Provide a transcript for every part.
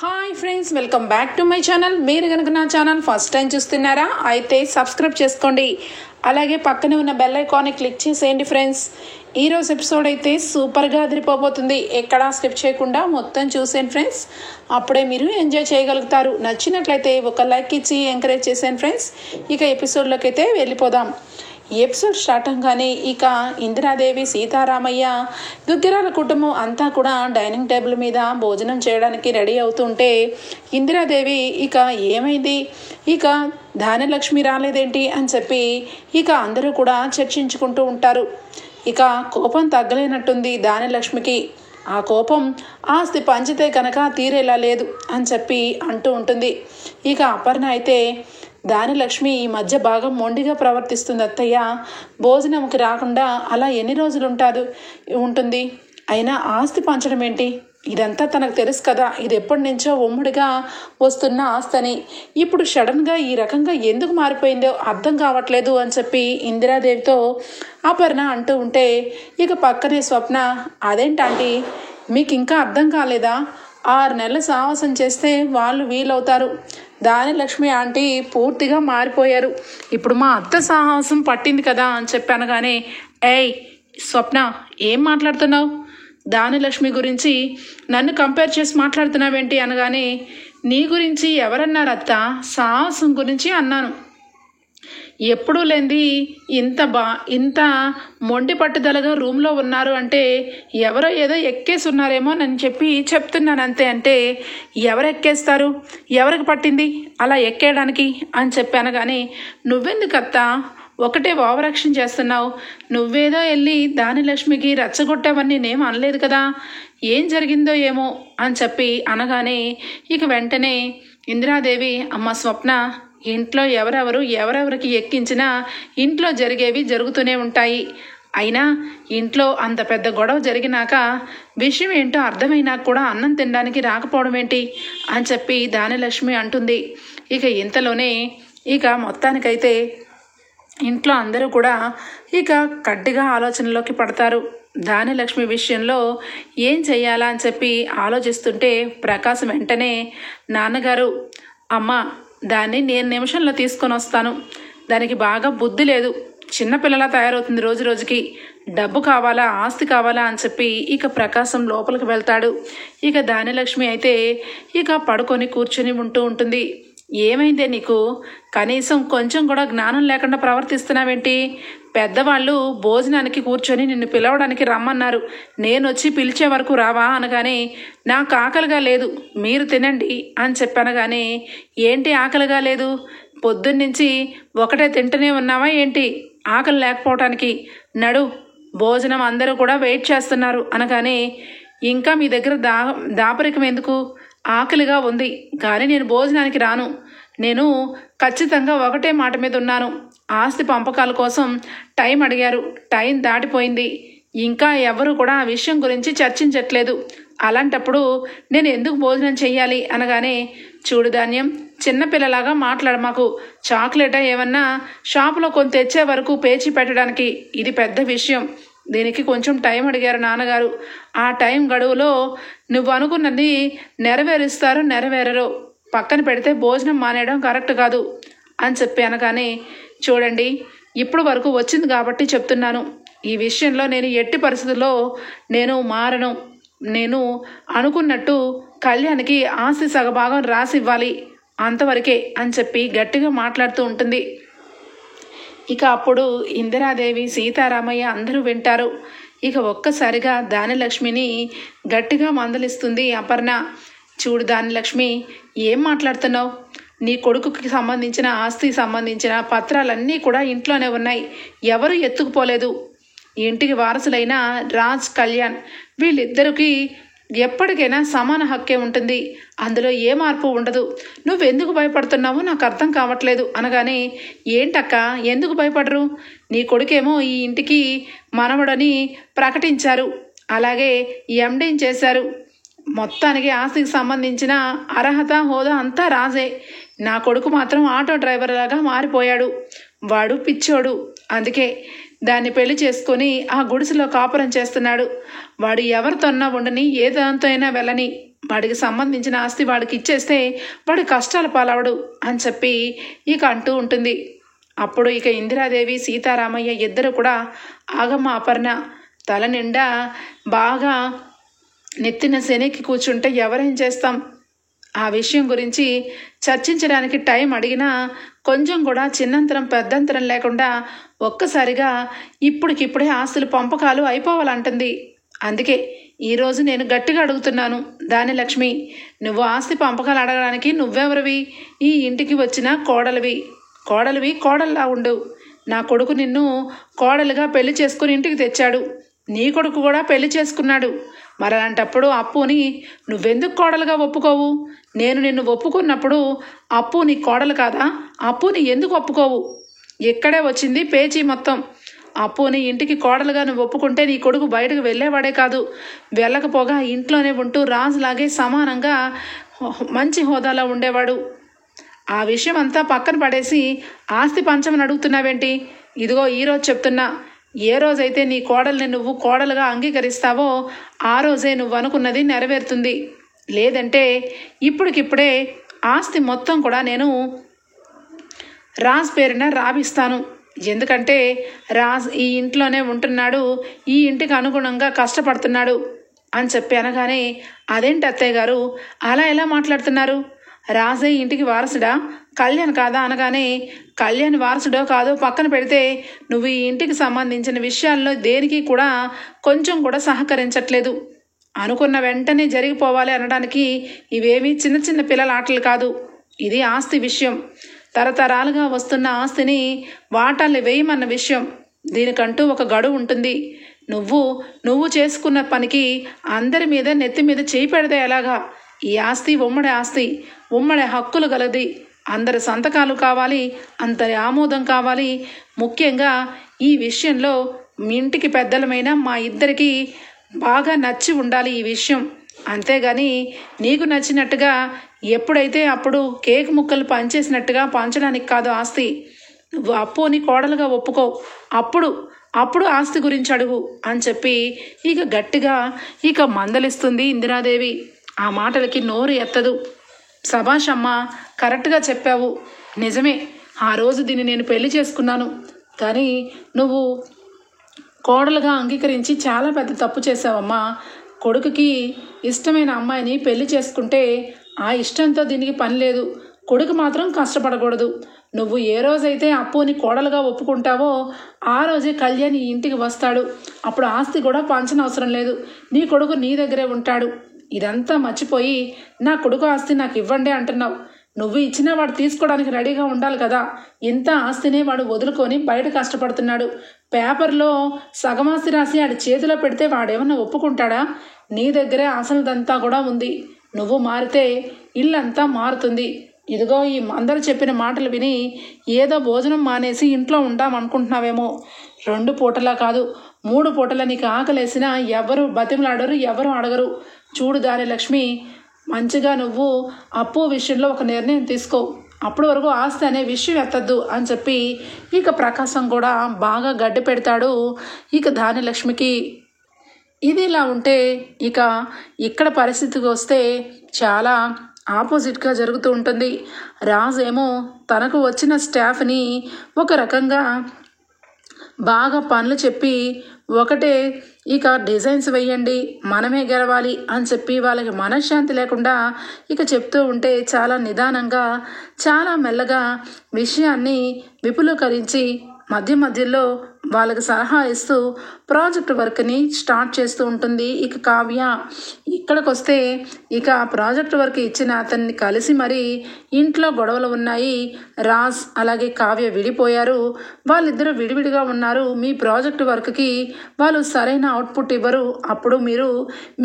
Hi friends, welcome back to my channel. మీరు కనుక నా ఛానల్ ఫస్ట్ టైం చూస్తున్నారా అయితే సబ్స్క్రైబ్ చేసుకోండి. అలాగే పక్కనే ఉన్న బెల్ ఐకాన్ని క్లిక్ చేసేయండి ఫ్రెండ్స్. ఈరోజు ఎపిసోడ్ అయితే సూపర్గా అదిరిపోబోతుంది. ఎక్కడా స్కిప్ చేయకుండా మొత్తం చూసేయండి ఫ్రెండ్స్. అప్పుడే మీరు ఎంజాయ్ చేయగలుగుతారు. నచ్చినట్లయితే ఒక లైక్ ఇచ్చి ఎంకరేజ్ చేసేయండి ఫ్రెండ్స్. ఇక ఎపిసోడ్లోకి అయితే వెళ్ళిపోదాం. ఎపిసోడ్ స్టార్ట్ అవగానే ఇక ఇందిరాదేవి, సీతారామయ్య, దుగ్గిరాల కుటుంబం అంతా కూడా డైనింగ్ టేబుల్ మీద భోజనం చేయడానికి రెడీ అవుతుంటే ఇందిరాదేవి ఇక ఏమైంది, ఇక ధాన్యలక్ష్మి రాలేదేంటి అని చెప్పి ఇక అందరూ కూడా చర్చించుకుంటూ ఉంటారు. ఇక కోపం తగ్గలేనట్టుంది ధాన్యలక్ష్మికి. ఆ కోపం ఆస్తి పంచితే కనుక తీరేలా లేదు అని చెప్పి అంటూ ఉంటుంది. ఇక అపర్ణ అయితే ధాన్యలక్ష్మి ఈ మధ్య బాగా మొండిగా ప్రవర్తిస్తుంది అత్తయ్య, భోజనంకి రాకుండా అలా ఎన్ని రోజులు ఉంటుంది, అయినా ఆస్తి పంచడం ఏంటి, ఇదంతా తనకు తెలుసు కదా, ఇది ఎప్పటి నుంచో ఉమ్మడిగా వస్తున్న ఆస్తి, ఇప్పుడు సడన్గా ఈ రకంగా ఎందుకు మారిపోయిందో అర్థం కావట్లేదు అని చెప్పి ఇందిరాదేవితో అపర్ణ అంటూ ఉంటే ఇక పక్కనే స్వప్న, అదేంటంటే మీకు ఇంకా అర్థం కాలేదా, 6 నెలలు సాహసం చేస్తే వాళ్ళు వీలవుతారు, ధాన్యలక్ష్మి ఆంటీ పూర్తిగా మారిపోయారు, ఇప్పుడు మా అత్త సాహసం పట్టింది కదా అని చెప్పాను. కానీ ఏయ్ స్వప్న, ఏం మాట్లాడుతున్నావు, ధాన్యలక్ష్మి గురించి నన్ను కంపేర్ చేసి మాట్లాడుతున్నావేంటి అనగానే, నీ గురించి ఎవరన్నారు అత్త, సాహసం గురించి అన్నాను. ఎప్పుడూ లేనిది ఇంత మొండి పట్టుదలగా రూమ్లో ఉన్నారు అంటే ఎవరో ఏదో ఎక్కేసి ఉన్నారేమో అని చెప్పి చెప్తున్నాను అంతే. అంటే ఎవరు ఎక్కేస్తారు, ఎవరికి పట్టింది అలా ఎక్కేయడానికి అని చెప్పాను. కానీ నువ్వెందుకు అత్త ఒకటే ఓవరాక్షన్ చేస్తున్నావు, నువ్వేదో వెళ్ళి ధాన్యలక్ష్మికి రెచ్చగొట్టావని నేనేం అనలేదు కదా, ఏం జరిగిందో ఏమో అని చెప్పి అనగానే ఇక వెంటనే ఇందిరాదేవి, అమ్మ స్వప్న, ఇంట్లో ఎవరెవరికి ఎక్కించినా ఇంట్లో జరిగేవి జరుగుతూనే ఉంటాయి, అయినా ఇంట్లో అంత పెద్ద గొడవ జరిగినాక విషయం ఏంటో అర్థమైనా కూడా అన్నం తినడానికి రాకపోవడం ఏంటి అని చెప్పి ధాన్యలక్ష్మి అంటుంది. ఇక ఇంతలోనే ఇక మొత్తానికైతే ఇంట్లో అందరూ కూడా ఇక గట్టిగా ఆలోచనలోకి పడతారు. ధాన్యలక్ష్మి విషయంలో ఏం చెయ్యాలా అని చెప్పి ఆలోచిస్తుంటే ప్రకాశం వెంటనే, నాన్నగారు, అమ్మ దాన్ని నేను నిమిషంలో తీసుకొని వస్తాను, దానికి బాగా బుద్ధి లేదు, చిన్నపిల్లలా తయారవుతుంది రోజు రోజుకి, డబ్బు కావాలా ఆస్తి కావాలా అని చెప్పి ఇక ప్రకాశం లోపలికి వెళ్తాడు. ఇక ధాన్యలక్ష్మి అయితే ఇక పడుకొని కూర్చొని ఉంటుంది. ఏమైందే నీకు, కనీసం కొంచెం కూడా జ్ఞానం లేకుండా ప్రవర్తిస్తున్నావేంటి, పెద్దవాళ్ళు భోజనానికి కూర్చొని నిన్ను పిలవడానికి రమ్మన్నారు, నేను వచ్చి పిలిచే వరకు రావా అనగానే, నాకు ఆకలిగా లేదు, మీరు తినండి అని చెప్పాను. కానీ ఏంటి ఆకలిగా లేదు, పొద్దున్నుంచి ఒకటే తింటూనే ఉన్నావా ఏంటి, ఆకలి లేకపోవటానికి, నడు భోజనం అందరూ కూడా వెయిట్ చేస్తున్నారు అనగానే, ఇంకా మీ దగ్గర దాపరికం ఎందుకు, ఆకలిగా ఉంది కానీ నేను భోజనానికి రాను, నేను ఖచ్చితంగా ఒకటే మాట మీద ఉన్నాను, ఆస్తి పంపకాల కోసం టైం అడిగారు, టైం దాటిపోయింది, ఇంకా ఎవరు కూడా ఆ విషయం గురించి చర్చించట్లేదు, అలాంటప్పుడు నేను ఎందుకు భోజనం చెయ్యాలి అనగానే, చూడు ధాన్యం, చిన్నపిల్లలాగా మాకు చాక్లెటా ఏమన్నా షాపులో కొంత తెచ్చే వరకు పేచి పెట్టడానికి ఇది పెద్ద విషయం, దీనికి కొంచెం టైం అడిగారు నాన్నగారు, ఆ టైం గడువులో నువ్వు అనుకున్నది నెరవేరరో పక్కన పెడితే భోజనం మానేయడం కరెక్ట్ కాదు అని చెప్పి అనగానే, చూడండి ఇప్పుడు వరకు వచ్చింది కాబట్టి చెప్తున్నాను, ఈ విషయంలో నేను ఎట్టి పరిస్థితుల్లో నేను మారను, నేను అనుకున్నట్టు కళ్యాణ్కి ఆస్తి సగభాగం రాసి ఇవ్వాలి, అంతవరకే అని చెప్పి గట్టిగా మాట్లాడుతూ ఉంటుంది. ఇక అప్పుడు ఇందిరాదేవి, సీతారామయ్య అందరూ వింటారు. ఇక ఒక్కసారిగా ధాన్యలక్ష్మిని గట్టిగా మందలిస్తుంది అపర్ణ. చూడు ధాన్యలక్ష్మి, ఏం మాట్లాడుతున్నావు, నీ కొడుకుకి సంబంధించిన ఆస్తికి సంబంధించిన పత్రాలన్నీ కూడా ఇంట్లోనే ఉన్నాయి, ఎవరు ఎత్తుకుపోలేదు, ఇంటికి వారసులైన రాజ్, కళ్యాణ్ వీళ్ళిద్దరికీ ఎప్పటికైనా సమాన హక్కే ఉంటుంది, అందులో ఏ మార్పు ఉండదు, నువ్వెందుకు భయపడుతున్నావో నాకు అర్థం కావట్లేదు అనగానే, ఏంటక్క ఎందుకు భయపడరు, నీ కొడుకేమో ఈ ఇంటికి మనవడని ప్రకటించారు, అలాగే ఎండీని చేశారు, మొత్తానికి ఆస్తికి సంబంధించిన అర్హత హోదా అంతా రాజే, నా కొడుకు మాత్రం ఆటో డ్రైవర్ లాగా మారిపోయాడు, వాడు పిచ్చోడు, అందుకే దాన్ని పెళ్లి చేసుకొని ఆ గుడిసెలో కాపురం చేస్తున్నాడు, వాడు ఎవరితోన్నా ఉండని ఏ దాంతో అయినా వెళ్ళని, వాడికి సంబంధించిన ఆస్తి వాడికి ఇచ్చేస్తే వాడి కష్టాల పాలవడు అని చెప్పి ఇక అంటూ ఉంటుంది. అప్పుడు ఇక ఇందిరాదేవి సీతారామయ్య ఇద్దరు కూడా ఆగమ్మ అపర్ణ తల నిండా బాగా నెత్తిన శనికి కూర్చుంటే ఎవరేం చేస్తాం, ఆ విషయం గురించి చర్చించడానికి టైం అడిగినా కొంచెం కూడా చిన్నంతరం పెద్దంతరం లేకుండా ఒక్కసారిగా ఇప్పటికిప్పుడే ఆస్తులు పంపకాలు అయిపోవాలంటుంది. అందుకే ఈరోజు నేను గట్టిగా అడుగుతున్నాను, దాని లక్ష్మి, నువ్వు ఆస్తి పంపకాలు అడగడానికి నువ్వెవరివి? ఈ ఇంటికి వచ్చిన కోడలివి కోడల్లా ఉండు. నా కొడుకు నిన్ను కోడలుగా పెళ్లి చేసుకుని ఇంటికి తెచ్చాడు, నీ కొడుకు కూడా పెళ్లి చేసుకున్నాడు. మరి అలాంటప్పుడు అప్పుని నువ్వెందుకు కోడలుగా ఒప్పుకోవు? నేను నిన్ను ఒప్పుకున్నప్పుడు అప్పు నీ కోడలు కాదా? అప్పుని ఎందుకు ఒప్పుకోవు? ఇక్కడే వచ్చింది పేచీ మొత్తం. అప్పుని ఇంటికి కోడలుగా నువ్వు ఒప్పుకుంటే నీ కొడుకు బయటకు వెళ్ళేవాడే కాదు, వెళ్ళకపోగా ఇంట్లోనే ఉంటూ రాజులాగే సమానంగా మంచి హోదాలో ఉండేవాడు. ఆ విషయం అంతా పక్కన పడేసి ఆస్తి పంచమని అడుగుతున్నావేంటి? ఇదిగో ఈరోజు చెప్తున్నా, ఏ రోజైతే నీ కోడల్ని నువ్వు కోడలుగా అంగీకరిస్తావో ఆ రోజే నువ్వు అనుకున్నది నెరవేరుతుంది. లేదంటే ఇప్పటికిప్పుడే ఆస్తి మొత్తం కూడా నేను రాజ్ పేరున రాపిస్తాను. ఎందుకంటే రాజ్ ఈ ఇంట్లోనే ఉంటున్నాడు, ఈ ఇంటికి అనుగుణంగా కష్టపడుతున్నాడు అని చెప్పి అనగానే, అదేంటి అత్తయ్య గారు అలా ఎలా మాట్లాడుతున్నారు? రాజే ఇంటికి వారసుడా, కళ్యాణ్ కాదా అనగానే, కళ్యాణ్ వారసుడో కాదో పక్కన పెడితే నువ్వు ఈ ఇంటికి సంబంధించిన విషయాల్లో దేనికి కూడా కొంచెం కూడా సహకరించట్లేదు. అనుకున్న వెంటనే జరిగిపోవాలి అనడానికి ఇవేమీ చిన్న చిన్న పిల్లల ఆటలు కాదు. ఇది ఆస్తి విషయం, తరతరాలుగా వస్తున్న ఆస్తిని వాటాలు వేయమన్న విషయం. దీనికంటూ ఒక గడువు ఉంటుంది. నువ్వు చేసుకున్న పనికి అందరి మీద నెత్తి మీద చేయి పెడితే ఎలాగా? ఈ ఆస్తి ఉమ్మడి హక్కులు గలది. అందరి సంతకాలు కావాలి, అందరి ఆమోదం కావాలి. ముఖ్యంగా ఈ విషయంలో మీ ఇంటికి పెద్దలమైన మా ఇద్దరికి బాగా నచ్చి ఉండాలి ఈ విషయం. అంతేగాని నీకు నచ్చినట్టుగా ఎప్పుడైతే అప్పుడు కేక్ ముక్కలు పంచేసినట్టుగా పంచడానికి కాదు ఆస్తి. నువ్వు అప్పుని కోడలుగా ఒప్పుకో, అప్పుడు ఆస్తి గురించి అడుగు అని చెప్పి ఇక గట్టిగా ఇక మందలిస్తుంది ఇందిరాదేవి. ఆ మాటలకి నోరు ఎత్తదు. సభాష్ అమ్మా, కరెక్ట్గా చెప్పావు, నిజమే, ఆ రోజు దీన్ని నేను పెళ్లి చేసుకున్నాను. కానీ నువ్వు కోడలుగా అంగీకరించి చాలా పెద్ద తప్పు చేసావమ్మా. కొడుకుకి ఇష్టమైన అమ్మాయిని పెళ్లి చేసుకుంటే ఆ ఇష్టంతో దీనికి పని లేదు. కొడుకు మాత్రం కష్టపడకూడదు. నువ్వు ఏ రోజైతే అప్పుని కోడలుగా ఒప్పుకుంటావో ఆ రోజే కళ్యాణ్ ఈ ఇంటికి వస్తాడు. అప్పుడు ఆస్తి కూడా పంచనవసరం లేదు, నీ కొడుకు నీ దగ్గరే ఉంటాడు. ఇదంతా మర్చిపోయి నా కొడుకు ఆస్తి నాకు ఇవ్వండి అంటున్నావు. నువ్వు ఇచ్చినా వాడు తీసుకోవడానికి రెడీగా ఉండాలి కదా. ఇంత ఆస్తినే వాడు వదులుకొని బయట కష్టపడుతున్నాడు. పేపర్లో సగమాస్తి రాసి ఆడి చేతిలో పెడితే వాడేమన్నా ఒప్పుకుంటాడా? నీ దగ్గరే అసలుదంతా కూడా ఉంది. నువ్వు మారితే ఇల్లంతా మారుతుంది. ఇదిగో ఈ అందరూ చెప్పిన మాటలు విని ఏదో భోజనం మానేసి ఇంట్లో ఉంటామనుకుంటున్నావేమో. 2 పూటలా కాదు, 3 పూటల నీకు ఆకలేసినా ఎవరు బతిమలాడరు, ఎవరు అడగరు. చూడు దాని లక్ష్మి, మంచిగా నువ్వు అప్పు విషయంలో ఒక నిర్ణయం తీసుకో. అప్పటి వరకు ఆస్తి అనే విషయం ఎత్తద్దు అని చెప్పి ఇక ప్రకాశం కూడా బాగా గడ్డి పెడతాడు ఇక దాని లక్ష్మికి. ఇది ఇలా ఉంటే ఇక ఇక్కడ పరిస్థితికి వస్తే చాలా ఆపోజిట్గా జరుగుతూ ఉంటుంది. రాజు ఏమో తనకు వచ్చిన స్టాఫ్ని ఒక రకంగా బాగా పనులు చెప్పి ఒకటే ఇక డిజైన్స్ వేయండి, మనమే గెలవాలి అని చెప్పి వాళ్ళకి మనశ్శాంతి లేకుండా ఇక చెప్తూ ఉంటే చాలా నిదానంగా చాలా మెల్లగా విషయాన్ని విపులీకరించి మధ్యలో వాళ్ళకి సలహా ఇస్తూ ప్రాజెక్ట్ వర్క్ని స్టార్ట్ చేస్తూ ఉంటుంది ఇక కావ్య. ఇక్కడికి వస్తే ఇక ప్రాజెక్ట్ వర్క్ ఇచ్చిన అతన్ని కలిసి మరి ఇంట్లో గొడవలు ఉన్నాయి. రాజ్ అలాగే కావ్య విడిపోయారు, వాళ్ళిద్దరూ విడివిడిగా ఉన్నారు. మీ ప్రాజెక్ట్ వర్క్కి వాళ్ళు సరైన అవుట్పుట్ ఇవ్వరు, అప్పుడు మీరు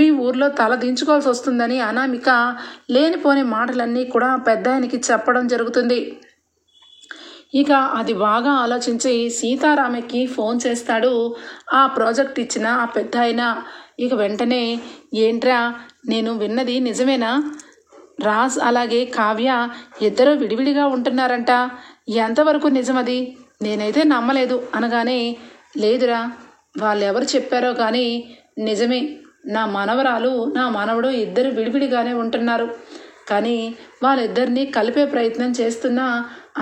మీ ఊర్లో తల దించుకోవాల్సి వస్తుందని అనామిక లేనిపోని మాటలన్నీ కూడా పెద్ద ఆయనకి చెప్పడం జరుగుతుంది. ఇక అది బాగా ఆలోచించి సీతారామకి ఫోన్ చేస్తాడు ఆ ప్రాజెక్ట్ ఇచ్చిన ఆ పెద్ద ఆయన. ఇక వెంటనే, ఏంట్రా నేను విన్నది నిజమేనా? రాజ్ అలాగే కావ్య ఇద్దరు విడివిడిగా ఉంటున్నారంట, ఎంతవరకు నిజమది? నేనైతే నమ్మలేదు అనగానే, లేదురా, వాళ్ళు ఎవరు చెప్పారో కానీ నిజమే, నా మనవరాలు నా మనవడు ఇద్దరు విడివిడిగానే ఉంటున్నారు. కానీ వాళ్ళిద్దరినీ కలిపే ప్రయత్నం చేస్తున్నా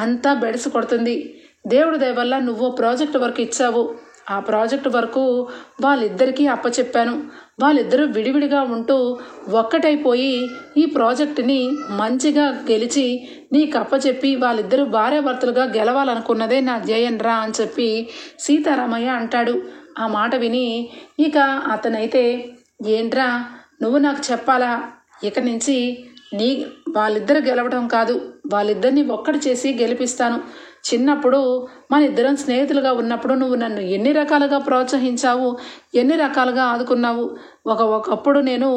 అంతా బెడసు కొడుతుంది. దేవుడి దయ వల్ల నువ్వు ప్రాజెక్ట్ వర్క్ ఇచ్చావు. ఆ ప్రాజెక్ట్ వరకు వాళ్ళిద్దరికీ అప్పచెప్పాను. వాళ్ళిద్దరూ విడివిడిగా ఉంటూ ఒక్కటైపోయి ఈ ప్రాజెక్టుని మంచిగా గెలిచి నీకు అప్పచెప్పి వాళ్ళిద్దరూ భార్యాభర్తలుగా గెలవాలనుకున్నదే నా ధ్యేయం రా అని చెప్పి సీతారామయ్య అంటాడు. ఆ మాట విని ఇక అతనైతే, ఏంట్రా నువ్వు నాకు చెప్పాలా? ఇక నుంచి వాళ్ళిద్దరు గెలవడం కాదు, వాళ్ళిద్దరిని ఒక్కటి చేసి గెలిపిస్తాను. చిన్నప్పుడు మన ఇద్దరం స్నేహితులుగా ఉన్నప్పుడు నువ్వు నన్ను ఎన్ని రకాలుగా ప్రోత్సహించావు, ఎన్ని రకాలుగా ఆదుకున్నావు. ఒకప్పుడు నేను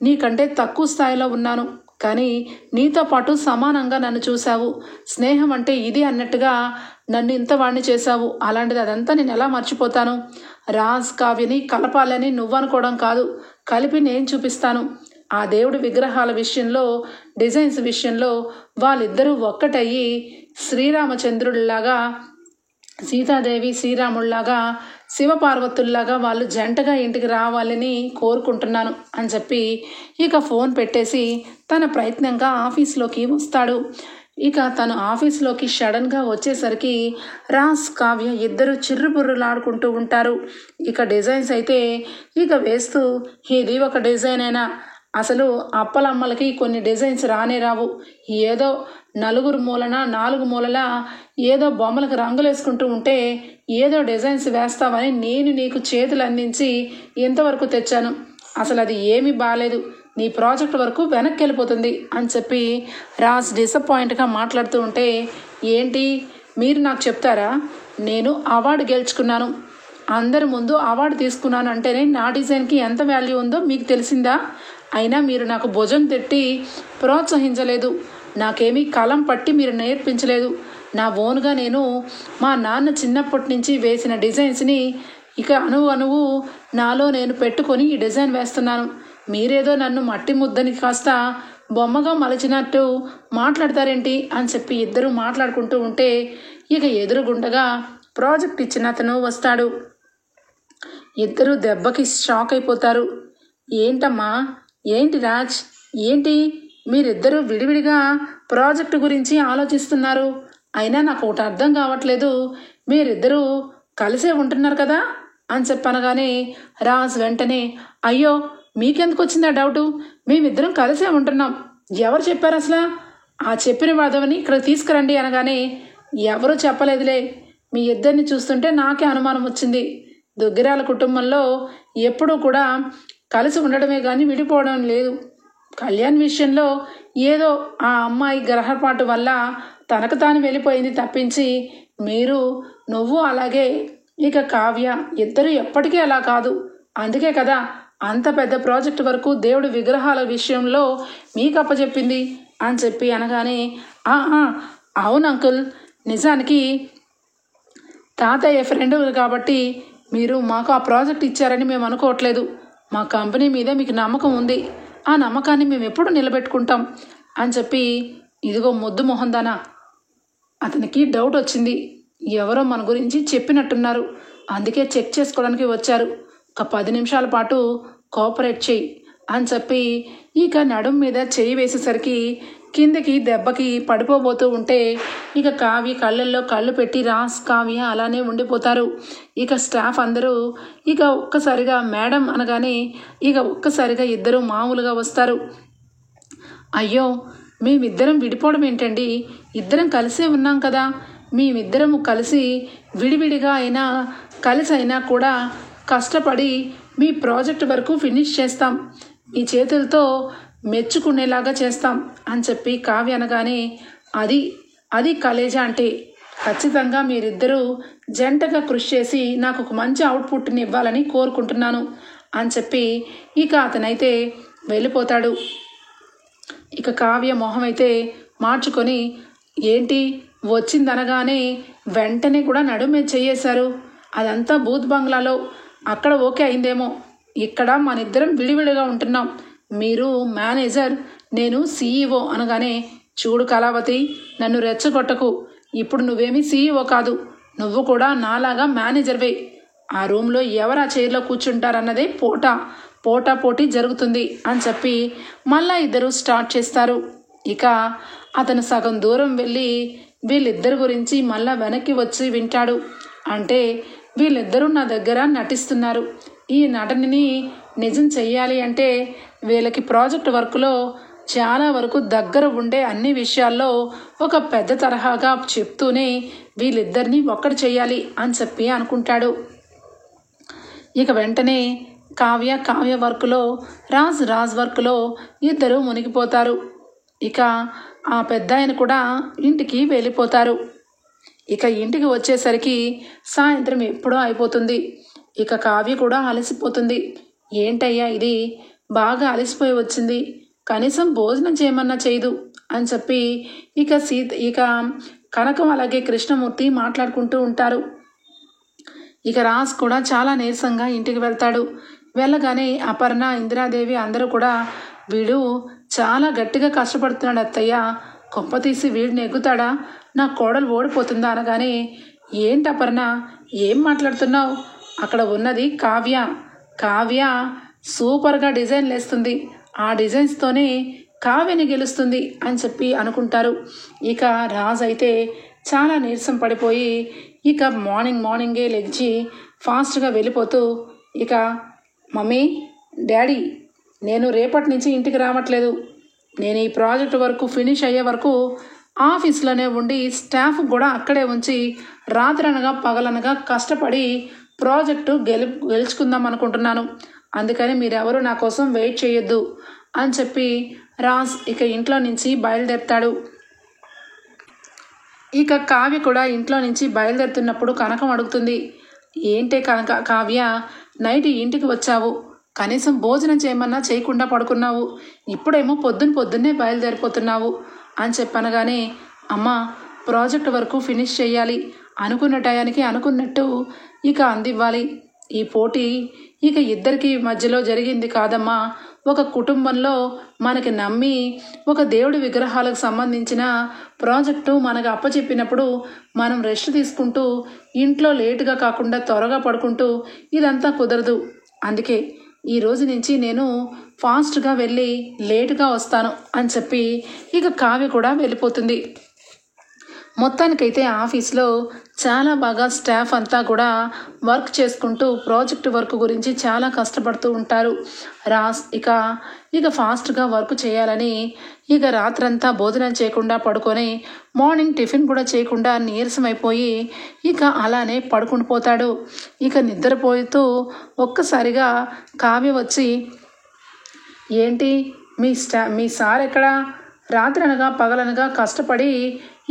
నీకంటే తక్కువ స్థాయిలో ఉన్నాను, కానీ నీతో పాటు సమానంగా నన్ను చూశావు. స్నేహం అంటే ఇది అన్నట్టుగా నన్ను ఇంత వాడిని చేశావు. అలాంటిది అదంతా నేను ఎలా మర్చిపోతాను? రాజ్ కావ్యని కలపాలని నువ్వు అనుకోవడం కాదు, కలిపి నేను చూపిస్తాను. ఆ దేవుడి విగ్రహాల విషయంలో, డిజైన్స్ విషయంలో వాళ్ళిద్దరూ ఒక్కటయ్యి శ్రీరామచంద్రుడిలాగా, సీతాదేవి శ్రీరాముడిలాగా, శివపార్వతుల్లాగా వాళ్ళు జంటగా ఇంటికి రావాలని కోరుకుంటున్నాను అని చెప్పి ఇక ఫోన్ పెట్టేసి తన ప్రయత్నంగా ఆఫీస్లోకి వస్తాడు. ఇక తను ఆఫీస్లోకి సడన్గా వచ్చేసరికి రాజ్ కావ్య ఇద్దరు చిర్రుబుర్రులాడుకుంటూ ఉంటారు. ఇక డిజైన్స్ అయితే ఇక వేస్తూ, ఇది ఒక డిజైన్ అయినా, అసలు అప్పలమ్మలకి కొన్ని డిజైన్స్ రానే రావు. ఏదో నలుగురు మూలన 4 మూలల ఏదో బొమ్మలకు రంగులు వేసుకుంటూ ఉంటే ఏదో డిజైన్స్ వేస్తావని నేను నీకు చేతులు అందించి ఇంతవరకు తెచ్చాను. అసలు అది ఏమీ బాగాలేదు, నీ ప్రాజెక్ట్ వరకు వెనక్కి వెళ్ళిపోతుంది అని చెప్పి రాజ్ డిసప్పాయింట్గా మాట్లాడుతూ ఉంటే, ఏంటి మీరు నాకు చెప్తారా? నేను అవార్డు గెలుచుకున్నాను, అందరి ముందు అవార్డు తీసుకున్నాను అంటేనే నా డిజైన్కి ఎంత వాల్యూ ఉందో మీకు తెలిసిందా? అయినా మీరు నాకు భుజం తట్టి ప్రోత్సహించలేదు, నాకేమీ కలం పట్టి మీరు నేర్పించలేదు. నా ఓన్గా నేను మా నాన్న చిన్నప్పటి నుంచి వేసిన డిజైన్స్ని ఇక అణువు నాలో నేను పెట్టుకొని ఈ డిజైన్ వేస్తున్నాను. మీరేదో నన్ను మట్టి ముద్దని కాస్త బొమ్మగా మలచినట్టు మాట్లాడతారేంటి అని చెప్పి ఇద్దరు మాట్లాడుకుంటూ ఉంటే ఇక ఎదురుగుండగా ప్రాజెక్ట్ ఇచ్చిన అతను వస్తాడు. ఇద్దరు దెబ్బకి షాక్ అయిపోతారు. ఏంటమ్మా, ఏంటి రాజ్, ఏంటి మీరిద్దరూ విడివిడిగా ప్రాజెక్టు గురించి ఆలోచిస్తున్నారు? అయినా నాకు ఒకటి అర్థం కావట్లేదు, మీరిద్దరూ కలిసే ఉంటున్నారు కదా అని చెప్పనగానే రాజ్ వెంటనే, అయ్యో మీకెందుకు వచ్చిందా డౌటు? మేమిద్దరం కలిసే ఉంటున్నాం. ఎవరు చెప్పారు అసలు? ఆ చెప్పిన వాదవని ఇక్కడ తీసుకురండి అనగానే, ఎవరూ చెప్పలేదులే, మీ ఇద్దరిని చూస్తుంటే నాకే అనుమానం వచ్చింది. దుగ్గిరాల కుటుంబంలో ఎప్పుడూ కూడా కలిసి ఉండడమే కానీ విడిపోవడం లేదు. కళ్యాణ్ విషయంలో ఏదో ఆ అమ్మాయి గ్రహపాటు వల్ల తనకు తాను వెళ్ళిపోయింది తప్పించి నువ్వు అలాగే ఇక కావ్య ఇద్దరు ఎప్పటికీ అలా కాదు. అందుకే కదా అంత పెద్ద ప్రాజెక్ట్ వరకు దేవుడి విగ్రహాల విషయంలో మీకు అప్పచెప్పింది అని చెప్పి అనగానే, అవును అంకుల్, నిజానికి తాతయ్య ఫ్రెండ్ కాబట్టి మీరు మాకు ఆ ప్రాజెక్ట్ ఇచ్చారని మేము అనుకోవట్లేదు. మా కంపెనీ మీద మీకు నమ్మకం ఉంది, ఆ నమ్మకాన్ని మేము ఎప్పుడు నిలబెట్టుకుంటాం అని చెప్పి, ఇదిగో మొద్దు మొహందానా, అతనికి డౌట్ వచ్చింది, ఎవరో మన గురించి చెప్పినట్టున్నారు, అందుకే చెక్ చేసుకోవడానికి వచ్చారు. ఒక 10 నిమిషాల పాటు కోఆపరేట్ చేయి అని చెప్పి ఇక నడుం మీద చేయి వేసేసరికి కిందకి దెబ్బకి పడిపోబోతూ ఉంటే ఇక కావ్య కళ్ళల్లో కళ్ళు పెట్టి రాజ్ కావ్య అలానే ఉండిపోతారు. ఇక స్టాఫ్ అందరూ ఇక ఒక్కసారిగా మేడం అనగానే ఇక ఒక్కసారిగా ఇద్దరు మామూలుగా వస్తారు. అయ్యో మేమిద్దరం విడిపోవడం ఏంటండి, ఇద్దరం కలిసే ఉన్నాం కదా, మేమిద్దరము కలిసి విడివిడిగా అయినా కలిసి అయినా కూడా కష్టపడి మీ ప్రాజెక్ట్ వరకు ఫినిష్ చేస్తాం, మీ చేతులతో మెచ్చుకునేలాగా చేస్తాం అని చెప్పి కావ్య అనగానే, అది కలేజా అంటే, ఖచ్చితంగా మీరిద్దరూ జంటగా కృషి చేసి నాకు ఒక మంచి అవుట్పుట్ని ఇవ్వాలని కోరుకుంటున్నాను అని చెప్పి ఇక అతనైతే వెళ్ళిపోతాడు. ఇక కావ్య మొహం అయితే మార్చుకొని, ఏంటి వచ్చిందనగానే వెంటనే కూడా నడుమే చేయేశారు, అదంతా బూత్ బంగ్లాలో, అక్కడ ఓకే అయిందేమో, ఇక్కడ మనిద్దరం విడివిడిగా ఉంటున్నాం, మీరు మేనేజర్ నేను CEO అనగానే, చూడు కళావతి, నన్ను రెచ్చగొట్టకు, ఇప్పుడు నువ్వేమీ CEO కాదు, నువ్వు కూడా నాలాగా మేనేజర్వే, ఆ రూమ్లో ఎవరు ఆ చైర్లో కూర్చుంటారన్నదే పోటీ జరుగుతుంది అని చెప్పి మళ్ళా ఇద్దరు స్టార్ట్ చేస్తారు. ఇక అతను సగం దూరం వెళ్ళి వీళ్ళిద్దరి గురించి మళ్ళా వెనక్కి వచ్చి వింటాడు. అంటే వీళ్ళిద్దరూ నా దగ్గర నటిస్తున్నారు. ఈ నటనని నిజం చెయ్యాలి అంటే వీళ్ళకి ప్రాజెక్ట్ వర్క్లో చాలా వరకు దగ్గర ఉండే అన్ని విషయాల్లో ఒక పెద్ద తరహాగా చెప్తూనే వీళ్ళిద్దరినీ ఒక్కటి చెయ్యాలి అని చెప్పి అనుకుంటాడు. ఇక వెంటనే కావ్య వర్క్లో, రాజ్ వర్క్లో ఇద్దరు మునిగిపోతారు. ఇక ఆ పెద్ద ఆయన కూడా ఇంటికి వెళ్ళిపోతారు. ఇక ఇంటికి వచ్చేసరికి సాయంత్రం ఎప్పుడో అయిపోతుంది. ఇక కావ్య కూడా అలసిపోతుంది. ఏంటయ్యా ఇది, బాగా అలసిపోయి వచ్చింది, కనీసం భోజనం చేయమన్నా చేయదు అని చెప్పి ఇక కనకం అలాగే కృష్ణమూర్తి మాట్లాడుకుంటూ ఉంటారు. ఇక రాజ్ కూడా చాలా నీరసంగా ఇంటికి వెళ్తాడు. వెళ్ళగానే అపర్ణ, ఇందిరాదేవి అందరూ కూడా వీడు చాలా గట్టిగా కష్టపడుతున్నాడు అత్తయ్య, కొంపతీసి వీడిని ఎగ్గుతాడా, నా కోడలు ఓడిపోతుందా అనగానే, ఏంటి అపర్ణ ఏం మాట్లాడుతున్నావు, అక్కడ ఉన్నది కావ్య సూపర్గా డిజైన్లు వేస్తుంది, ఆ డిజైన్స్తోనే కావ్యని గెలుస్తుంది అని చెప్పి అనుకుంటారు. ఇక రాజ్ అయితే చాలా నీరసం పడిపోయి ఇక మార్నింగే లెగ్చి ఫాస్ట్గా వెళ్ళిపోతూ, ఇక మమ్మీ డాడీ నేను రేపటి నుంచి ఇంటికి రావట్లేదు, నేను ఈ ప్రాజెక్ట్ వరకు ఫినిష్ అయ్యే వరకు ఆఫీస్లోనే ఉండి స్టాఫ్ కూడా అక్కడే ఉంచి రాత్రనగా పగలనగా కష్టపడి ప్రాజెక్టు గెలుచుకుందాం అనుకుంటున్నాను, అందుకని మీరెవరు నా కోసం వెయిట్ చేయొద్దు అని చెప్పి రాజ్ ఇక ఇంట్లో నుంచి బయలుదేరుతాడు. ఇక కావ్య కూడా ఇంట్లో నుంచి బయలుదేరుతున్నప్పుడు కనకం అడుగుతుంది, ఏంటే కావ్య నైట్ ఇంటికి వచ్చావు, కనీసం భోజనం చేయమన్నా చేయకుండా పడుకున్నావు, ఇప్పుడేమో పొద్దున్నే బయలుదేరిపోతున్నావు అని చెప్పనగానే, అమ్మ ప్రాజెక్ట్ వరకు ఫినిష్ చేయాలి, అనుకున్న టయానికి అనుకున్నట్టు ఇక అందివ్వాలి, ఈ పోటీ ఇక ఇద్దరికి మధ్యలో జరిగింది కాదమ్మా, ఒక కుటుంబంలో మనకి నమ్మి ఒక దేవుడి విగ్రహాలకు సంబంధించిన ప్రాజెక్టు మనకు అప్పచెప్పినప్పుడు మనం రెస్ట్ తీసుకుంటూ ఇంట్లో లేటుగా కాకుండా త్వరగా పడుకుంటూ ఇదంతా కుదరదు, అందుకే ఈ రోజు నుంచి నేను ఫాస్ట్గా వెళ్ళి లేటుగా వస్తాను అని చెప్పి ఇక కావ్య కూడా వెళ్ళిపోతుంది. మొత్తానికైతే ఆఫీస్లో చాలా బాగా స్టాఫ్ అంతా కూడా వర్క్ చేసుకుంటూ ప్రాజెక్ట్ వర్క్ గురించి చాలా కష్టపడుతూ ఉంటారు. రాజ్ ఇక ఫాస్ట్గా వర్క్ చేయాలని ఇక రాత్రంతా భోజనం చేయకుండా పడుకొని మార్నింగ్ టిఫిన్ కూడా చేయకుండా నీరసమైపోయి ఇక అలానే పడుకుని పోతాడు. ఇక నిద్రపోతూ ఒక్కసారిగా కావ్య వచ్చి, ఏంటి మీ సార్ ఎక్కడా, రాత్రనగా పగలనగా కష్టపడి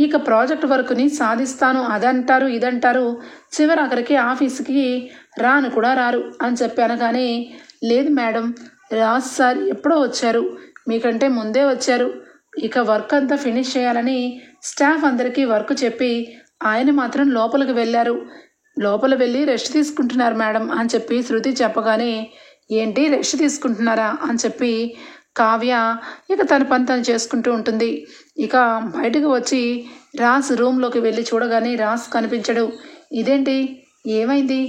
ఇక ప్రాజెక్ట్ వర్క్ని సాధిస్తాను అదంటారు ఇదంటారు, చివరాఖరికి ఆఫీస్కి రాను కూడా రారు అని చెప్పి అనగానే, లేదు మేడం, రాజ్ సార్ ఎప్పుడో వచ్చారు, మీకంటే ముందే వచ్చారు, ఇక వర్క్ అంతా ఫినిష్ చేయాలని స్టాఫ్ అందరికీ వర్క్ చెప్పి ఆయన మాత్రం లోపలికి వెళ్ళారు, లోపల వెళ్ళి రెస్ట్ తీసుకుంటున్నారు మేడం అని చెప్పి శృతి చెప్పగానే, ఏంటి రెస్ట్ తీసుకుంటున్నారా అని చెప్పి కావ్య ఇక తన పని తను చేసుకుంటూ ఉంటుంది. ఇక బయటకు వచ్చి రాజ్ రూమ్లోకి వెళ్ళి చూడగానే రాజ్ కనిపించడు. ఇదేంటి, ఏమైంది,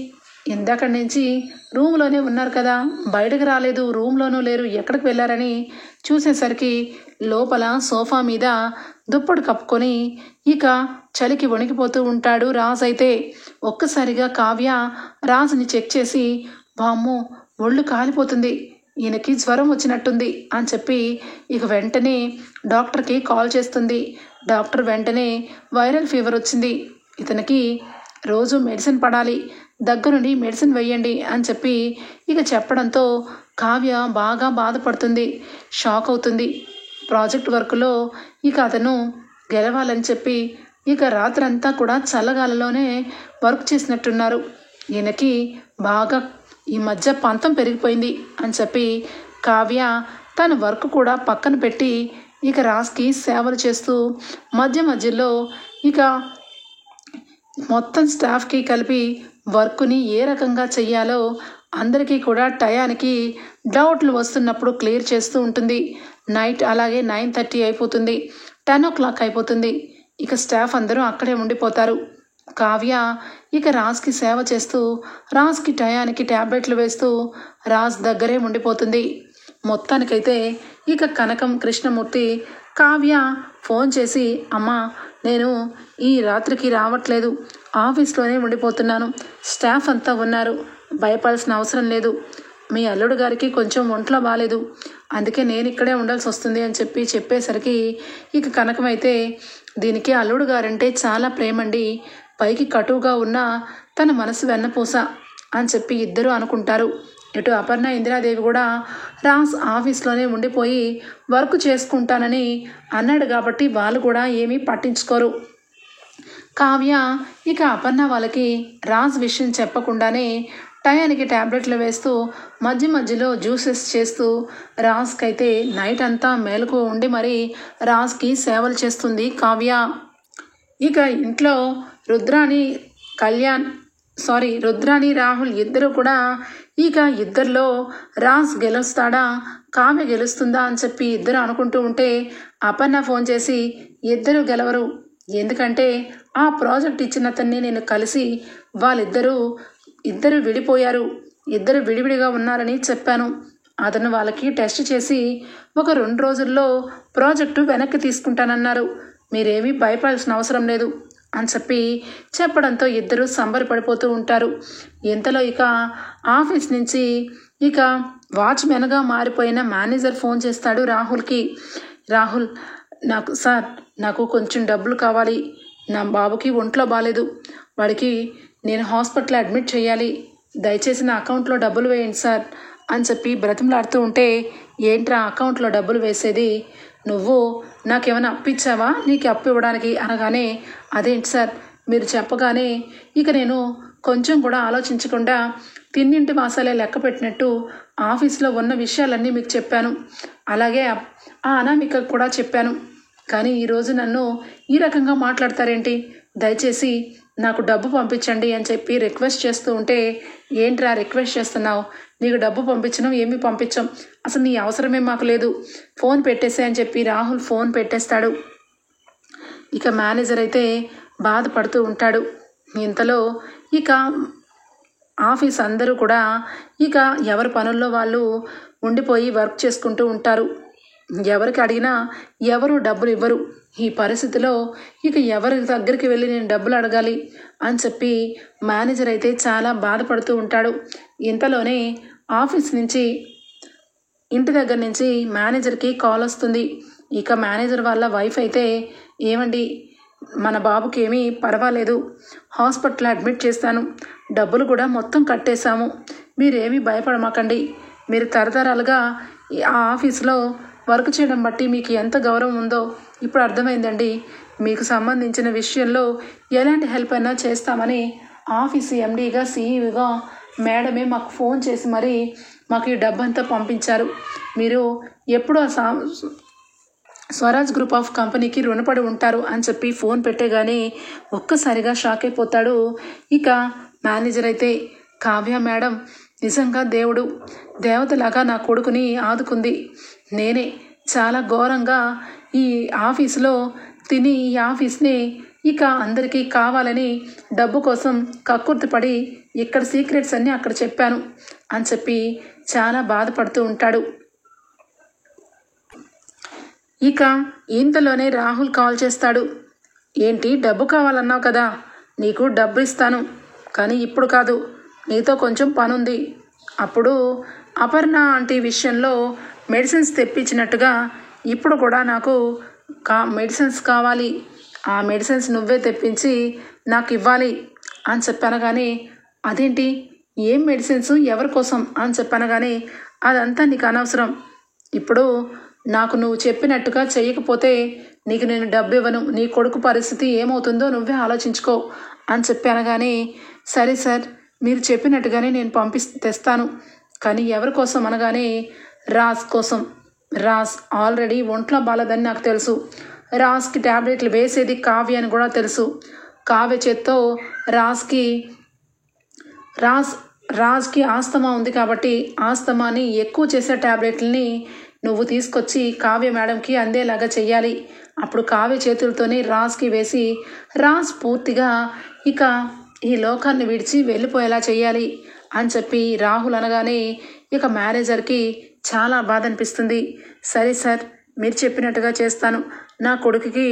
ఇందాక నుంచి రూమ్లోనే ఉన్నారు కదా, బయటకు రాలేదు, రూమ్లోనూ లేరు, ఎక్కడికి వెళ్ళారని చూసేసరికి లోపల సోఫా మీద దుప్పటి కప్పుకొని ఇక చలికి వణికిపోతూ ఉంటాడు రాజ్. అయితే ఒక్కసారిగా కావ్య రాజ్ని చెక్ చేసి, వామ్మో ఒళ్ళు కాలిపోతుంది, ఈయనకి జ్వరం వచ్చినట్టుంది అని చెప్పి ఇక వెంటనే డాక్టర్కి కాల్ చేస్తుంది. డాక్టర్ వెంటనే వైరల్ ఫీవర్ వచ్చింది, ఇతనికి రోజు మెడిసిన్ పడాలి, దగ్గరుండి మెడిసిన్ వేయండి అని చెప్పి ఇక చెప్పడంతో కావ్య బాగా బాధపడుతుంది, షాక్ అవుతుంది. ప్రాజెక్ట్ వర్క్లో ఇక అతను గెలవాలని చెప్పి ఇక రాత్రంతా కూడా చల్లగాలలోనే వర్క్ చేసినట్టున్నారు, ఈయనకి బాగా ఈ మధ్య పంతం పెరిగిపోయింది అని చెప్పి కావ్య తన వర్క్ కూడా పక్కన పెట్టి ఇక రాజ్కి సేవలు చేస్తూ మధ్యలో ఇక మొత్తం స్టాఫ్కి కలిపి వర్క్ని ఏ రకంగా చెయ్యాలో అందరికీ కూడా టయానికి డౌట్లు వస్తున్నప్పుడు క్లియర్ చేస్తూ ఉంటుంది. నైట్ అలాగే 9:30 అయిపోతుంది, 10 o'clock అయిపోతుంది. ఇక స్టాఫ్ అందరూ అక్కడే ఉండిపోతారు. కావ్య ఇక రాజ్కి సేవ చేస్తూ రాజ్కి టయానికి ట్యాబ్లెట్లు వేస్తూ రాజ్ దగ్గరే ఉండిపోతుంది. మొత్తానికైతే ఇక కనకం కృష్ణమూర్తి కావ్య ఫోన్ చేసి, అమ్మా నేను ఈ రాత్రికి రావట్లేదు, ఆఫీస్లోనే ఉండిపోతున్నాను, స్టాఫ్ అంతా ఉన్నారు, భయపడాల్సిన అవసరం లేదు, మీ అల్లుడు గారికి కొంచెం ఒంట్లో బాగాలేదు, అందుకే నేను ఇక్కడే ఉండాల్సి వస్తుంది అని చెప్పేసరికి ఇక కనకమైతే దీనికి అల్లుడు గారంటే చాలా ప్రేమండి, పైకి కటువుగా ఉన్న తన మనసు వెన్నపూస అని చెప్పి ఇద్దరు అనుకుంటారు. ఇటు అపర్ణ ఇందిరాదేవి కూడా రాజ్ ఆఫీస్లోనే ఉండిపోయి వర్క్ చేసుకుంటానని అన్నాడు కాబట్టి వాళ్ళు కూడా ఏమీ పట్టించుకోరు. కావ్య ఇక అపర్ణ వాళ్ళకి రాజ్ విషయం చెప్పకుండానే టయానికి ట్యాబ్లెట్లు వేస్తూ మధ్య మధ్యలో జ్యూసెస్ చేస్తూ రాజ్కైతే నైట్ అంతా మేలుకు ఉండి మరి రాజ్కి సేవలు చేస్తుంది కావ్య. ఇక ఇంట్లో రుద్రాణి రాహుల్ ఇద్దరు కూడా ఇక ఇద్దరిలో రాజ్ గెలుస్తాడా కావ్య గెలుస్తుందా అని చెప్పి ఇద్దరు అనుకుంటూ ఉంటే అపర్ణ ఫోన్ చేసి, ఇద్దరు గెలవరు, ఎందుకంటే ఆ ప్రాజెక్ట్ ఇచ్చిన అతన్ని నేను కలిసి ఇద్దరు విడిపోయారు, ఇద్దరు విడివిడిగా ఉన్నారని చెప్పాను, అతను వాళ్ళకి టెస్ట్ చేసి ఒక 2 రోజుల్లో ప్రాజెక్టు వెనక్కి తీసుకుంటానన్నారు, మీరేమీ భయపడాల్సిన అవసరం లేదు అని చెప్పడంతో ఇద్దరు సంబరపడిపోతూ ఉంటారు. ఇంతలో ఇక ఆఫీస్ నుంచి ఇక వాచ్మెన్గా మారిపోయిన మేనేజర్ ఫోన్ చేస్తాడు రాహుల్కి. రాహుల్, నాకు కొంచెం డబ్బులు కావాలి, నా బాబుకి ఒంట్లో బాగాలేదు, వాడికి నేను హాస్పిటల్ అడ్మిట్ చేయాలి, దయచేసి నా అకౌంట్లో డబ్బులు వేయండి సార్ అని బ్రతిమలాడుతూ ఉంటే, ఏంట్రా అకౌంట్లో డబ్బులు వేసేది, నువ్వు నాకేమైనా అప్పిచ్చావా నీకు అప్పు ఇవ్వడానికి అనగానే, అదేంటి సార్ మీరు చెప్పగానే ఇక నేను కొంచెం కూడా ఆలోచించకుండా తిన్నింటి వాసాలే లెక్క పెట్టినట్టు ఆఫీస్లో ఉన్న విషయాలన్నీ మీకు చెప్పాను, అలాగే ఆ అనామికకు కూడా చెప్పాను, కానీ ఈరోజు నన్ను ఈ రకంగా మాట్లాడతారేంటి, దయచేసి నాకు డబ్బు పంపించండి అని రిక్వెస్ట్ చేస్తూ ఉంటే, ఏంట్రా రిక్వెస్ట్ చేస్తున్నావు, నీకు డబ్బు పంపించడం ఏమీ పంపించాం, అసలు నీ అవసరమే మాకు లేదు, ఫోన్ పెట్టేసే అని రాహుల్ ఫోన్ పెట్టేస్తాడు. ఇక మేనేజర్ అయితే బాధపడుతూ ఉంటాడు. ఇంతలో ఇక ఆఫీస్ అందరూ కూడా ఇక ఎవరి పనుల్లో వాళ్ళు ఉండిపోయి వర్క్ చేసుకుంటూ ఉంటారు. ఎవరికి అడిగినా ఎవరు డబ్బులు ఇవ్వరు. ఈ పరిస్థితిలో ఇక ఎవరి దగ్గరికి వెళ్ళి నేను డబ్బులు అడగాలి అని మేనేజర్ అయితే చాలా బాధపడుతూ ఉంటాడు. ఇంతలోనే ఆఫీస్ నుంచి ఇంటి దగ్గర నుంచి మేనేజర్కి కాల్ వస్తుంది. ఇక మేనేజర్ వాళ్ళ వైఫ్ అయితే, ఏమండి మన బాబుకి ఏమీ పర్వాలేదు, హాస్పిటల్ అడ్మిట్ చేస్తాను, డబ్బులు కూడా మొత్తం కట్టేశాము, మీరేమీ భయపడమాకండి, మీరు తరతరాలుగా ఆ ఆఫీస్లో వర్క్ చేయడం బట్టి మీకు ఎంత గౌరవం ఉందో ఇప్పుడు అర్థమైందండి, మీకు సంబంధించిన విషయంలో ఎలాంటి హెల్ప్ అయినా చేస్తామని ఆఫీస్ ఎండీగా సీఈఓగా మేడమే మాకు ఫోన్ చేసి మరి మాకు ఈ డబ్బంతా పంపించారు, మీరు ఎప్పుడు స్వరాజ్ గ్రూప్ ఆఫ్ కంపెనీకి రుణపడి ఉంటారు అని ఫోన్ పెట్టేగానే ఒక్కసారిగా షాక్ అయిపోతాడు. ఇక మేనేజర్ అయితే, కావ్య మేడం నిజంగా దేవతలాగా నా కొడుకుని ఆదుకుంది, నేనే చాలా ఘోరంగా ఈ ఆఫీస్లో తిని ఈ ఆఫీస్ని ఇక అందరికీ కావాలని డబ్బు కోసం కక్కుర్తిపడి ఇక్కడ సీక్రెట్స్ అన్నీ అక్కడ చెప్పాను అని చాలా బాధపడుతూ ఉంటాడు. ఇక ఇంతలోనే రాహుల్ కాల్ చేస్తాడు. ఏంటి డబ్బు కావాలన్నావు కదా, నీకు డబ్బు ఇస్తాను, కానీ ఇప్పుడు కాదు, నీతో కొంచెం పనుంది, అప్పుడు అపర్ణ ఆంటీ విషయంలో మెడిసిన్స్ తెప్పించినట్టుగా ఇప్పుడు కూడా నాకు మెడిసిన్స్ కావాలి, ఆ మెడిసిన్స్ నువ్వే తెప్పించి నాకు ఇవ్వాలి అని చెప్పనగానే, అదేంటి ఏం మెడిసిన్స్ ఎవరి కోసం అని చెప్పనగానే, అదంతా నీకు అనవసరం, ఇప్పుడు నాకు నువ్వు చెప్పినట్టుగా చెయ్యకపోతే నీకు నేను డబ్బు ఇవ్వను, నీ కొడుకు పరిస్థితి ఏమవుతుందో నువ్వే ఆలోచించుకో అని అనగానే, సరే సార్ మీరు చెప్పినట్టుగానే నేను తెస్తాను, కానీ ఎవరి కోసం అనగానే, రాజ్ కోసం, రాజ్ ఆల్రెడీ ఒంట్లో బాలేదని నాకు తెలుసు, రాజ్కి ట్యాబ్లెట్లు వేసేది కావ్య అని కూడా తెలుసు, కావ్య చేత్తో రాజ్కి ఆస్తమా ఉంది కాబట్టి ఆస్తమాని ఎక్కువ చేసే ట్యాబ్లెట్లని నువ్వు తీసుకొచ్చి కావ్య మేడంకి అందేలాగా చెయ్యాలి అప్పుడు కావ్య చేతులతోనే రాజ్కి వేసి రాజ్ పూర్తిగా ఇక ఈ లోకాన్ని విడిచి వెళ్ళిపోయేలా చేయాలి అని చెప్పి రాహుల్ అనగానే ఇక మేనేజర్కి చాలా బాధ అనిపిస్తుంది. సరే సార్, మీరు చెప్పినట్టుగా చేస్తాను, నా కొడుకుకి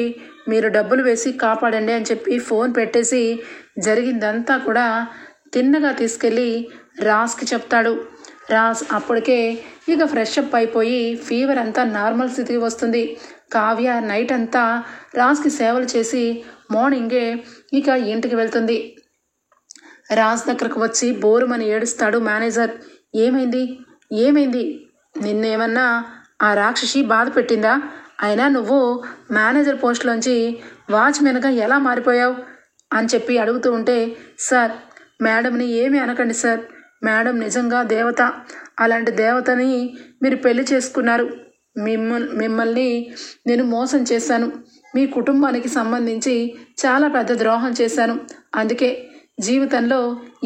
మీరు డబ్బులు వేసి కాపాడండి అని చెప్పి ఫోన్ పెట్టేసి జరిగిందంతా కూడా తిన్నగా తీసుకెళ్ళి రాజ్కి చెప్తాడు. రాజ్ అప్పటికే ఇక ఫ్రెష్ అప్ అయిపోయి ఫీవర్ అంతా నార్మల్ స్థితికి వస్తుంది. కావ్య నైట్ అంతా రాజ్కి సేవలు చేసి మార్నింగే ఇక ఇంటికి వెళ్తుంది. రాజ్ దగ్గరకు వచ్చి బోరుమని ఏడుస్తాడు మేనేజర్. ఏమైంది ఏమైంది, నిన్నేమన్నా ఆ రాక్షసి బాధ పెట్టిందా? అయినా నువ్వు మేనేజర్ పోస్ట్లోంచి వాచ్మెన్గా ఎలా మారిపోయావు అని చెప్పి అడుగుతూ ఉంటే, సార్ మేడంని ఏమీ అనకండి సార్, మేడం నిజంగా దేవత, అలాంటి దేవతని మీరు పెళ్లి చేసుకున్నారు. మిమ్మల్ని నేను మోసం చేశాను, మీ కుటుంబానికి సంబంధించి చాలా పెద్ద ద్రోహం చేశాను. అందుకే జీవితంలో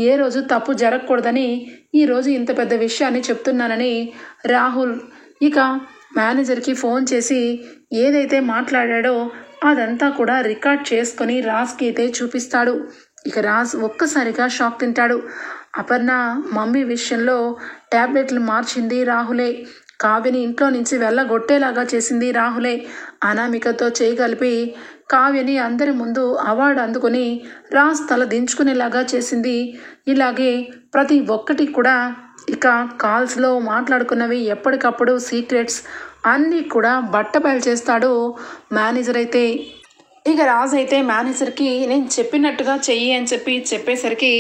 ఏ రోజు తప్పు జరగకూడదని ఈరోజు ఇంత పెద్ద విషయాన్ని చెప్తున్నానని రాహుల్ ఇక మేనేజర్కి ఫోన్ చేసి ఏదైతే మాట్లాడాడో అదంతా కూడా రికార్డ్ చేసుకొని రాజ్కి అయితే చూపిస్తాడు. ఇక రాజ్ ఒక్కసారిగా షాక్ తింటాడు. అపర్ణ మమ్మీ విషయంలో ట్యాబ్లెట్లు మార్చింది రాహులే, కావ్యని ఇంట్లో నుంచి వెళ్ళగొట్టేలాగా చేసింది రాహులే, అనామికతో చేయగలిపి కావ్యని అందరి ముందు అవార్డు అందుకొని రాజ్ తల దించుకునేలాగా చేసింది. ఇలాగే ప్రతి ఒక్కటి కూడా ఇక కాల్స్లో మాట్లాడుకున్నవి ఎప్పటికప్పుడు సీక్రెట్స్ అన్నీ కూడా బట్టబయలు చేస్తాడు మేనేజర్ అయితే. ఇక రాజ్ అయితే మేనేజర్కి నేను చెప్పినట్టుగా చెయ్యి అని చెప్పేసరికి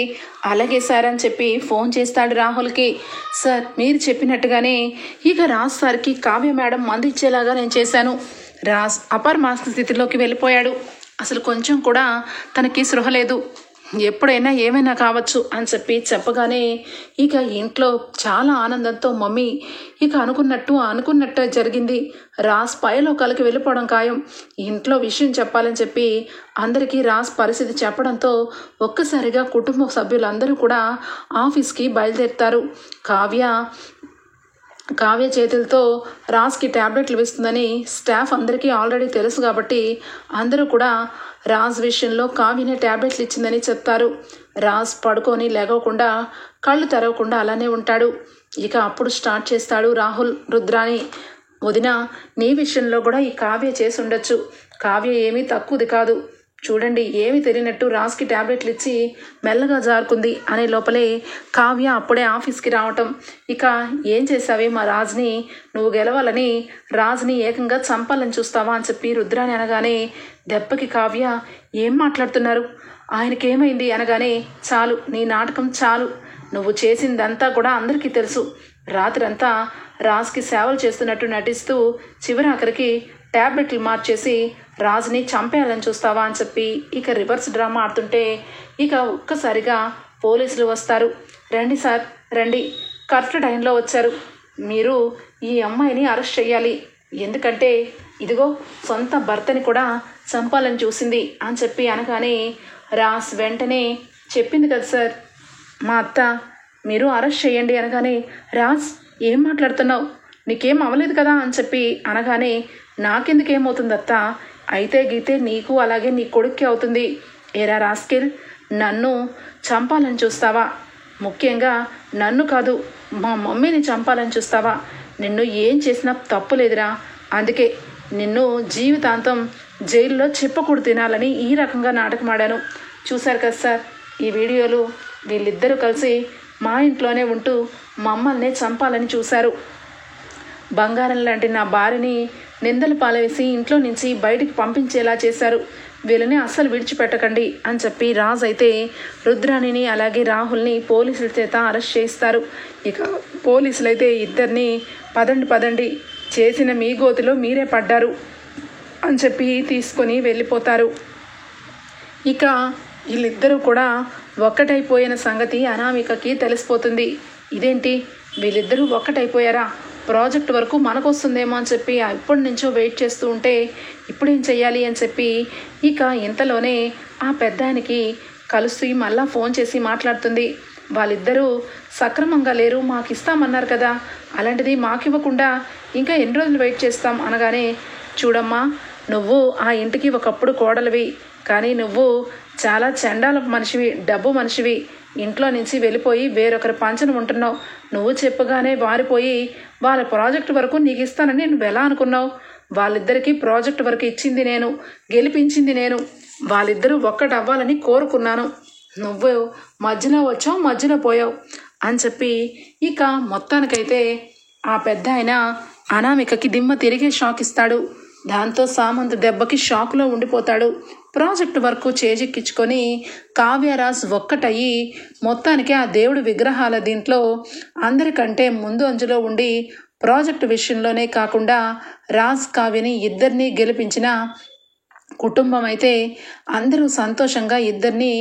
అలాగే సార్ అని చెప్పి ఫోన్ చేస్తాడు రాహుల్కి. సార్ మీరు చెప్పినట్టుగానే ఇక రాజ్ సార్కి కావ్య మేడం మందు ఇచ్చేలాగా నేను చేశాను. రాజ్ అపర్మాస్క స్థితిలోకి వెళ్ళిపోయాడు. అసలు కొంచెం కూడా తనకి స్పృహ లేదు, ఎప్పుడైనా ఏమైనా కావచ్చు అని చెప్పగానే ఇక ఇంట్లో చాలా ఆనందంతో మమ్మీ ఇక అనుకున్నట్టు జరిగింది, రాజ్ పైలోకాలకి వెళ్ళిపోవడం ఖాయం, ఇంట్లో విషయం చెప్పాలని చెప్పి అందరికీ రాజ్ పరిస్థితి చెప్పడంతో ఒక్కసారిగా కుటుంబ సభ్యులందరూ కూడా ఆఫీస్కి బయలుదేరుతారు. కావ్య చేతులతో రాజ్కి ట్యాబ్లెట్లు ఇస్తుందని స్టాఫ్ అందరికీ ఆల్రెడీ తెలుసు కాబట్టి అందరూ కూడా రాజ్ విషయంలో కావ్యనే ట్యాబ్లెట్లు ఇచ్చిందని చెప్తారు. రాజ్ పడుకొని లేగకుండా కళ్ళు తెరవకుండా అలానే ఉంటాడు. ఇక అప్పుడు స్టార్ట్ చేస్తాడు రాహుల్ రుద్రాని. వదిన, నీ విషయంలో కూడా ఈ కావ్య చేసి ఉండొచ్చు, కావ్య ఏమీ తక్కువది కాదు, చూడండి ఏమీ తెలియనట్టు రాజ్కి ట్యాబ్లెట్లు ఇచ్చి మెల్లగా జారుకుంది అనే లోపలే కావ్య అప్పుడే ఆఫీస్కి రావటం. ఇక ఏం చేసావే మా రాజ్ని, నువ్వు గెలవాలని రాజ్ని ఏకంగా చంపాలని చూస్తావా అని చెప్పి రుద్రాని అనగానే దెబ్బకి కావ్య ఏం మాట్లాడుతున్నారు, ఆయనకేమైంది అనగానే చాలు నీ నాటకం చాలు, నువ్వు చేసిందంతా కూడా అందరికీ తెలుసు, రాత్రంతా రాజ్కి సేవలు చేస్తున్నట్టు నటిస్తూ చివరాఖరికి ట్యాబ్లెట్లు మార్చేసి రాజ్ని చంపేయాలని చూస్తావా అని చెప్పి ఇక రివర్స్ డ్రామా ఆడుతుంటే ఇక ఒక్కసారిగా పోలీసులు వస్తారు. రండి సార్ రండి, కరెక్ట్ టైంలో వచ్చారు, మీరు ఈ అమ్మాయిని అరెస్ట్ చేయాలి, ఎందుకంటే ఇదిగో సొంత భర్తని కూడా చంపాలని చూసింది అని చెప్పి అనగానే రాజ్ వెంటనే చెప్పింది కదా సార్ మా అత్త, మీరు అరెస్ట్ చేయండి అనగానే రాజ్ ఏం మాట్లాడుతున్నావు, నీకేం అవ్వలేదు కదా అని చెప్పి అనగానే నాకెందుకేమవుతుంది అత్త, అయితే గీతే నీకు అలాగే నీ కొడుక్కి అవుతుంది. ఏరా రాస్కిల్, నన్ను చంపాలని చూస్తావా, ముఖ్యంగా నన్ను కాదు మా మమ్మీని చంపాలని చూస్తావా, నిన్ను ఏం చేసినా తప్పు లేదురా, అందుకే నిన్ను జీవితాంతం జైల్లో చెప్పకూడదు తినాలని ఈ రకంగా నాటకం ఆడాను. చూశారు కదా సార్ ఈ వీడియోలు, వీళ్ళిద్దరూ కలిసి మా ఇంట్లోనే ఉంటూ మమ్మల్ని చంపాలని చూశారు, బంగారం లాంటి నా భార్యని నిందలు పాలవేసి ఇంట్లో నుంచి బయటికి పంపించేలా చేశారు, వీళ్ళని అస్సలు విడిచిపెట్టకండి అని చెప్పి రాజ్ అయితే రుద్రాణిని అలాగే రాహుల్ని పోలీసుల చేత అరెస్ట్ చేస్తారు. ఇక పోలీసులు అయితే ఇద్దరిని పదండి చేసిన మీ గోతిలో మీరే పడ్డారు అని చెప్పి తీసుకొని వెళ్ళిపోతారు. ఇక వీళ్ళిద్దరూ కూడా ఒక్కటైపోయిన సంగతి అనామికకి తెలిసిపోతుంది. ఇదేంటి వీళ్ళిద్దరూ ఒక్కటైపోయారా, ప్రాజెక్ట్ వరకు మనకు వస్తుందేమో అని చెప్పి ఎప్పటి నుంచో వెయిట్ చేస్తూ ఉంటే ఇప్పుడేం చెయ్యాలి అని చెప్పి ఇక ఇంతలోనే ఆ పెద్దాయనికి కలుస్తూ మళ్ళా ఫోన్ చేసి మాట్లాడుతుంది. వాళ్ళిద్దరూ సక్రమంగా లేరు, మాకు ఇస్తామన్నారు కదా, అలాంటిది మాకు ఇవ్వకుండా ఇంకా ఎన్ని రోజులు వెయిట్ చేస్తాం అనగానే చూడమ్మా నువ్వు ఆ ఇంటికి ఒకప్పుడు కోడలివి, కానీ నువ్వు చాలా చండాల మనిషివి, డబ్బు మనిషివి. ఇంట్లో నుంచి వెళ్ళిపోయి వేరొకరి పంచన ఉంటున్నావు. నువ్వు చెప్పగానే వారిపోయి వాళ్ళ ప్రాజెక్ట్ వరకు నీకు ఇస్తానని నువ్వు ఎలా అనుకున్నావు? వాళ్ళిద్దరికీ ప్రాజెక్ట్ వరకు ఇచ్చింది నేను, గెలిపించింది నేను. వాళ్ళిద్దరూ ఒక్కటవ్వాలని కోరుకున్నాను. నువ్వు మధ్యలో వచ్చావు, మధ్యలో పోయావు అని చెప్పి ఇక మొత్తానికైతే ఆ పెద్ద ఆయన అనామికకి దిమ్మ తిరిగే షాక్ ఇస్తాడు. దాంతో సామంత్ దెబ్బకి షాక్లో ఉండిపోతాడు. ప్రాజెక్టు వర్క్ చేజిక్కించుకొని కావ్యరాజ్ ఒక్కటయ్యి మొత్తానికి ఆ దేవుడి విగ్రహాల దీంట్లో అందరికంటే ముందు అంజులో ఉండి ప్రాజెక్టు విషయంలోనే కాకుండా రాజ్ కావ్యని ఇద్దరినీ గెలిపించిన కుటుంబం అయితే అందరూ సంతోషంగా ఇద్దరిని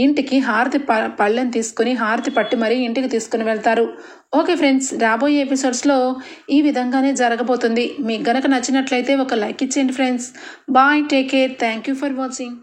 ఇంటికి హారతి పళ్ళెం తీసుకుని హారతి పట్టి మరీ ఇంటికి తీసుకుని వెళ్తారు. ఓకే ఫ్రెండ్స్, రాబోయే ఎపిసోడ్స్లో ఈ విధంగానే జరగబోతుంది. మీకు గనక నచ్చినట్లయితే ఒక లైక్ ఇచ్చేయండి friends. Bye, take care, thank you for watching.